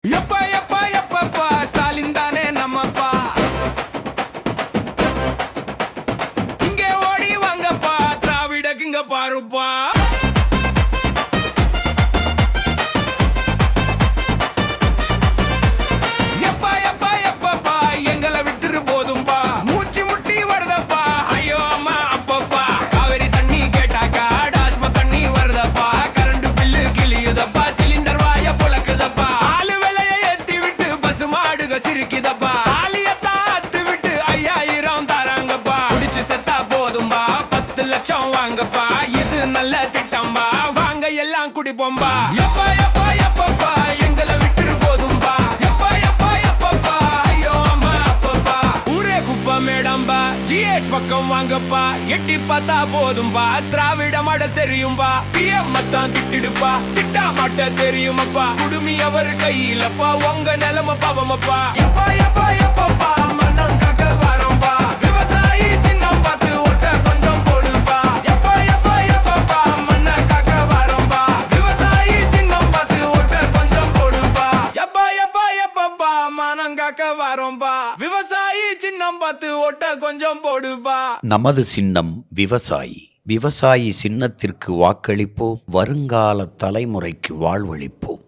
எப்பா எப்பா எப்பப்பா ஸ்டாலின் தானே நம்மப்பா, இங்கே ஓடி வாங்கப்பா திராவிட கிங்க பாருப்பா. எப்பா எப்பா எப்பப்பா எங்களை விட்டுரு போதும்பா, மூச்சு முட்டி வருதப்பா ஐயோ அம்மா அப்பப்பா. காவேரி தண்ணி கேட்டாக்கா டாஸ்மா தண்ணி வருதப்பா, கரண்ட் பில்லு கிளியுதப்பா, சிலிண்டர் வாய புழக்குதப்பா, ஆளு விலைய ஏத்தி விட்டு பசு மாடுக சிரிக்குதப்பா, ஆலியத்தா அத்து விட்டு 5000 தராங்கப்பா, குடிச்சு செத்தா போதும்பா 10 லட்சம் வாங்கப்பா, இது நல்ல திட்டம்பா வாங்க எல்லாம் குடிப்போம்பா. எப்பா எப்பா எப்பப்பா எங்களை விட்டுரு போதும்பா, எப்பா எப்பா எப்பப்பா ஐயோ அம்மா அப்பப்பா. ஊரே குப்பை மேடம்பா ஜிஹெச் பக்கம் வாங்கப்பா, எட்டி பார்த்தா போதும்பா திராவிட மாட தெரியும்பா, பிஎம் மத்தான் திட்டிடுப்பா திட்டா மாட்ட தெரியுமப்பா, குடுமி அவர் கையிலப்பா உங்க நிலைமை பாவமப்பா. எப்பா எப்பா எப்பப்பா மண்ணம் காக்க வரோம்பா, விவசாயி சின்னம் பார்த்து ஓட்ட கொஞ்சம் போடுப்பா. எப்பா எப்பா எப்பப்பா மண்ணை காக்க வரோம்பா, விவசாயி சின்னம் பார்த்து ஓட்ட கொஞ்சம் போடுப்பா. எப்பா எப்பா எப்பப்பா மனம் காக்க வரோம்பா, விவசாயி சின்னம் பார்த்து ஓட்ட கொஞ்சம் போடுப்பா. நமது சின்னம் விவசாயி. விவசாயி சின்னத்திற்கு வாக்களிப்போம், வருங்கால தலைமுறைக்கு வாழ்வளிப்போம்.